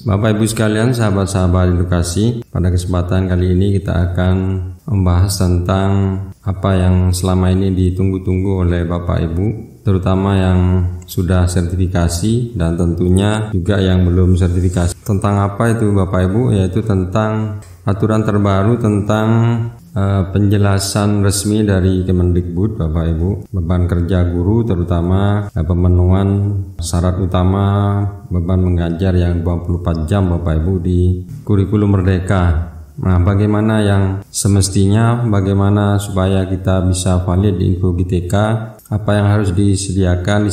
Bapak Ibu sekalian, sahabat-sahabat edukasi, pada kesempatan kali ini kita akan membahas tentang apa yang selama ini ditunggu-tunggu oleh Bapak Ibu, terutama yang sudah sertifikasi dan tentunya juga yang belum sertifikasi. Tentang apa itu Bapak Ibu? Yaitu tentang aturan terbaru tentang penjelasan resmi dari Kemendikbud Bapak Ibu, beban kerja guru terutama pemenuhan syarat utama beban mengajar yang 24 jam Bapak Ibu di kurikulum Merdeka. Nah, bagaimana yang semestinya, bagaimana supaya kita bisa valid di Info GTK, apa yang harus disiapkan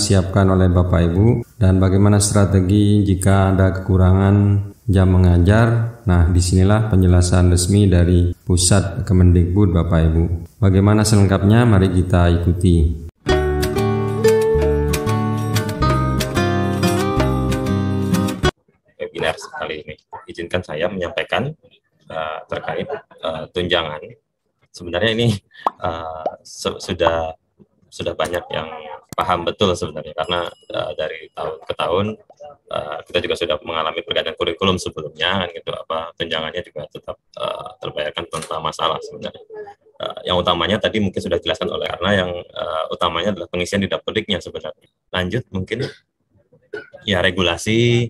oleh Bapak Ibu, dan bagaimana strategi jika ada kekurangan jam mengajar. Nah, disinilah penjelasan resmi dari Pusat Kemendikbud Bapak Ibu. Bagaimana selengkapnya? Mari kita ikuti. Webinar kali ini, izinkan saya menyampaikan terkait tunjangan. Sebenarnya ini sudah banyak yang paham betul sebenarnya, karena dari tahun ke tahun kita juga sudah mengalami pergantian kurikulum sebelumnya, kan gitu. Tunjangannya juga tetap terbayarkan tanpa masalah sebenarnya. Yang utamanya tadi mungkin sudah dijelaskan oleh karena yang utamanya adalah pengisian di Dapodiknya sebenarnya. Lanjut mungkin ya, regulasi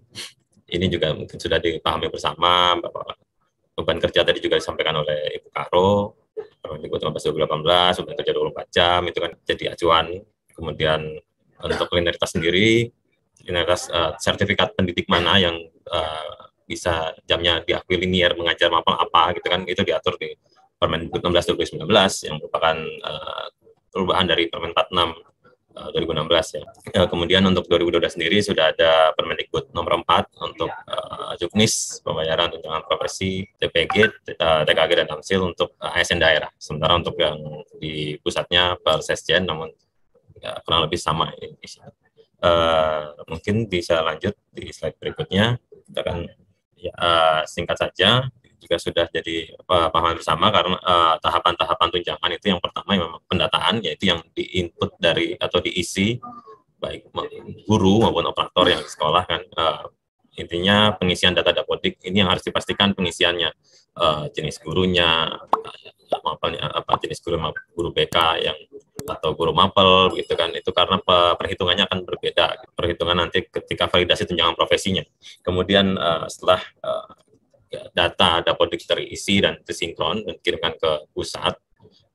ini juga mungkin sudah dipahami bersama. Beban kerja tadi juga disampaikan oleh Ibu Karo, Permendikbud 15/2018, beban kerja 24 jam itu kan jadi acuan. Kemudian untuk linearitas sendiri, linearitas sertifikat pendidik mana yang bisa jamnya diakui linier mengajar mapel apa gitu kan, itu diatur di Permendikbud 16/2019 yang merupakan perubahan dari Permen 46 2016 ya. Kemudian untuk 2012 sendiri sudah ada Permendikbud nomor 4 untuk Juknis, pembayaran tunjangan profesi, TPG, TKG dan Tamsil untuk ASN daerah. Sementara untuk yang di pusatnya per Sesjen, namun ya, kurang lebih sama ini. Mungkin bisa lanjut di slide berikutnya. Kita akan ya, singkat saja, juga sudah jadi paham bersama, karena tahapan-tahapan tunjangan itu yang pertama memang pendataan, yaitu yang di-input dari atau diisi baik guru maupun operator yang di sekolah kan. Intinya pengisian data Dapodik ini yang harus dipastikan pengisiannya, jenis gurunya, jenis guru BK yang atau guru mapel gitu kan, itu karena perhitungannya akan berbeda, perhitungan nanti ketika validasi tunjangan profesinya. Kemudian setelah data Dapodik terisi dan tersinkron dan dikirimkan ke pusat,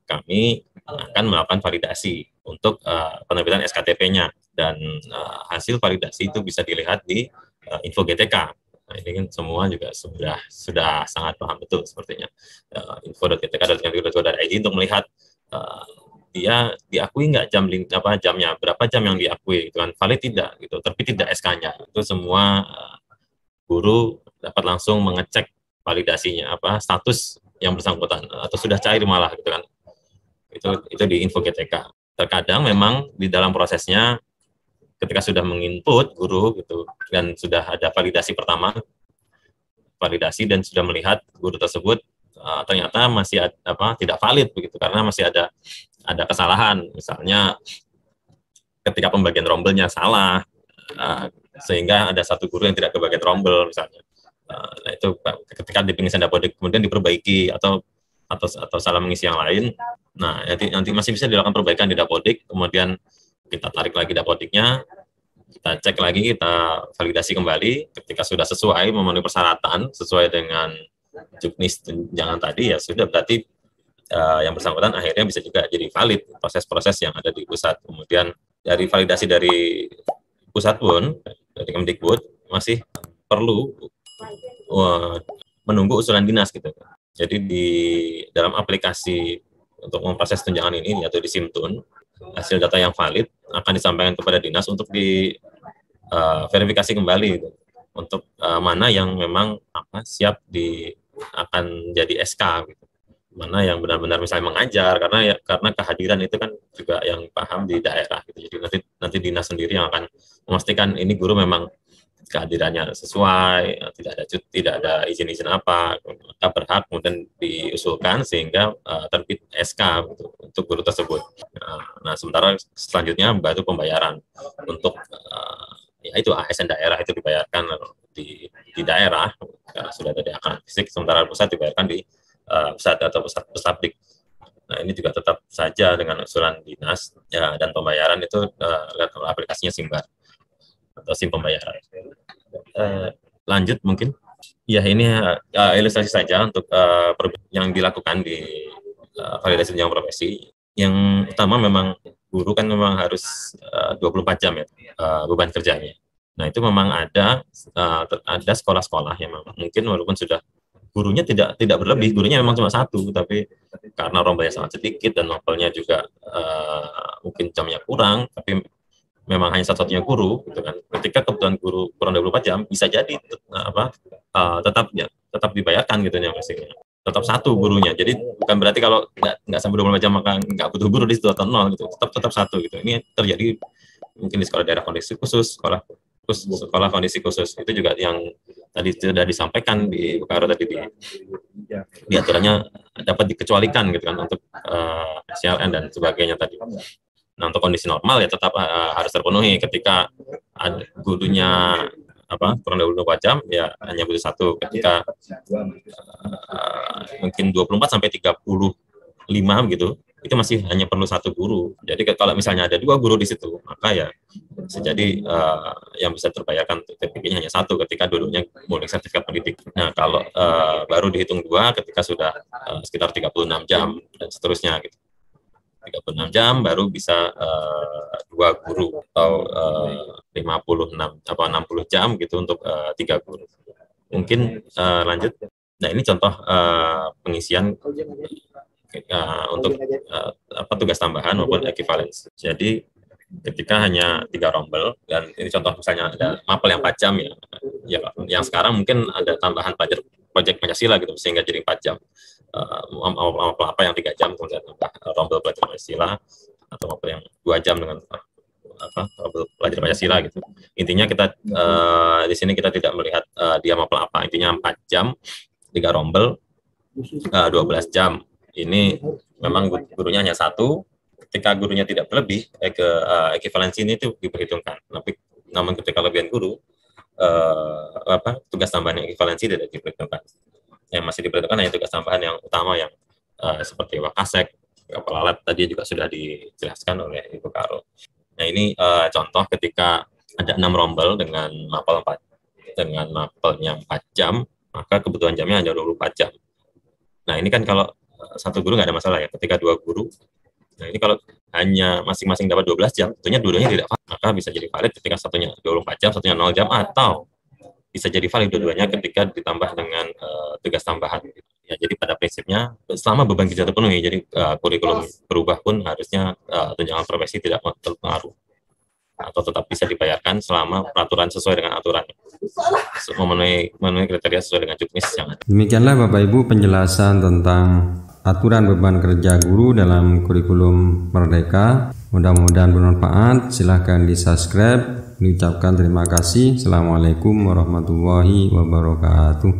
kami akan melakukan validasi untuk penerbitan SKTP-nya, dan hasil validasi itu bisa dilihat di Info GTK. Nah, ini kan semua juga sudah sangat paham betul sepertinya. info.gtk.kemdikbud.go.id untuk melihat dia diakui nggak jamnya, berapa jam yang diakui, gitu kan, valid tidak gitu, terbit tidak SK-nya. Itu semua guru dapat langsung mengecek validasinya, status yang bersangkutan, atau sudah cair malah gitu kan. Itu di Info GTK. Terkadang memang di dalam prosesnya ketika sudah menginput guru gitu dan sudah ada validasi pertama, dan sudah melihat guru tersebut ternyata masih tidak valid begitu, karena masih ada kesalahan, misalnya ketika pembagian rombelnya salah, sehingga ada satu guru yang tidak kebagian rombel misalnya. Nah, itu ketika di pengisian Dapodik kemudian diperbaiki atau salah mengisi yang lain, nah nanti masih bisa dilakukan perbaikan di Dapodik, kemudian kita tarik lagi Dapodiknya, kita cek lagi, kita validasi kembali. Ketika sudah sesuai memenuhi persyaratan sesuai dengan Juknis tunjangan tadi, ya sudah, berarti yang bersangkutan akhirnya bisa juga jadi valid proses-proses yang ada di pusat. Kemudian dari validasi dari pusat pun, dari Kemdikbud, masih perlu menunggu usulan dinas gitu. Jadi di dalam aplikasi untuk memproses tunjangan ini, yaitu di Simtun, hasil data yang valid akan disampaikan kepada dinas untuk di verifikasi kembali gitu, untuk mana yang memang siap akan jadi SK gitu. Mana yang benar-benar misalnya mengajar, karena kehadiran itu kan juga yang paham di daerah gitu. Jadi nanti dinas sendiri yang akan memastikan ini guru memang kehadirannya sesuai, tidak ada izin-izin apa, maka berhak kemudian diusulkan sehingga terbit SK untuk guru tersebut. Nah, sementara selanjutnya baru pembayaran untuk ya itu ASN daerah itu dibayarkan di daerah karena sudah ada di akar fisik, sementara pusat dibayarkan di pusat atau pusat pustabdik. Nah, ini juga tetap saja dengan usulan dinas ya, dan pembayaran itu kalau aplikasinya SIMBAR atau SIM pembayaran. Lanjut mungkin. Ya, ini ilustrasi saja untuk yang dilakukan di validasi tunjangan profesi. Yang utama memang guru kan memang harus 24 jam ya beban kerjanya. Nah, itu memang ada sekolah-sekolah yang mungkin walaupun sudah gurunya tidak berlebih, gurunya memang cuma satu, tapi karena rombanya sangat sedikit dan novelnya juga mungkin jamnya kurang, tapi memang hanya satu-satunya guru, gitu kan. Ketika kebutuhan guru kurang 24 jam, bisa jadi tetap dibayarkan gitu ya mestinya. Tetap satu gurunya. Jadi bukan berarti kalau nggak sampai 24 jam maka nggak butuh guru di situ atau nol gitu. Tetap satu gitu. Ini terjadi mungkin di sekolah daerah kondisi khusus, sekolah kondisi khusus. Itu juga yang tadi sudah disampaikan di Bukaro tadi di aturannya dapat dikecualikan gitu kan untuk CLN dan sebagainya tadi. Nah, untuk kondisi normal ya tetap harus terpenuhi. Ketika gurunya kurang dari 24 jam ya hanya butuh satu. Ketika mungkin 24 sampai 35 gitu, itu masih hanya perlu satu guru. Jadi kalau misalnya ada 2 guru di situ, maka ya bisa jadi yang bisa terbayarkan TPP-nya hanya satu ketika dulunya memiliki sertifikat pendidik. Nah, kalau baru dihitung 2 ketika sudah sekitar 36 jam dan seterusnya gitu. 36 jam baru bisa 2 guru atau 60 jam gitu untuk 3 guru. Mungkin lanjut. Nah, ini contoh pengisian untuk tugas tambahan maupun equivalence. Jadi ketika hanya 3 rombel dan ini contoh misalnya ada mapel yang 4 jam ya yang sekarang mungkin ada tambahan proyek Pancasila gitu sehingga jadi 4 jam. Apa yang 3 jam kemudian rombel belajar Pancasila atau mapel yang 2 jam dengan rombel belajar Pancasila gitu. Intinya kita di sini kita tidak melihat dia mapel apa. Intinya 4 jam 3 rombel 12 jam. Ini memang gurunya hanya satu. Ketika gurunya tidak berlebih, ekivalensi ini itu diperhitungkan. Namun ketika lebihan guru, tugas tambahan yang ekivalensi tidak diperhitungkan. Yang masih diperhitungkan hanya tugas tambahan yang utama yang seperti Wakasek, kepala lab tadi juga sudah dijelaskan oleh Ibu Karo. Nah, ini contoh ketika ada 6 rombel dengan mapelnya 4 jam, maka kebutuhan jamnya hanya 24 jam. Nah, ini kan kalau satu guru nggak ada masalah ya. Ketika 2 guru, nah ini kalau hanya masing-masing dapat 12 jam, tentunya dua-duanya tidak valid, maka bisa jadi valid ketika satunya 24 jam, satunya 0 jam, atau bisa jadi valid dua-duanya ketika ditambah dengan tugas tambahan. Ya, jadi pada prinsipnya selama beban kerja terpenuhi, jadi kurikulum berubah pun harusnya tunjangan profesi tidak terpengaruh atau tetap bisa dibayarkan selama peraturan sesuai dengan aturan, memenuhi kriteria sesuai dengan juknis yang ada. Demikianlah Bapak Ibu penjelasan tentang aturan beban kerja guru dalam kurikulum Merdeka. Mudah-mudahan bermanfaat. Silahkan di-subscribe. Diucapkan terima kasih. Assalamualaikum warahmatullahi wabarakatuh.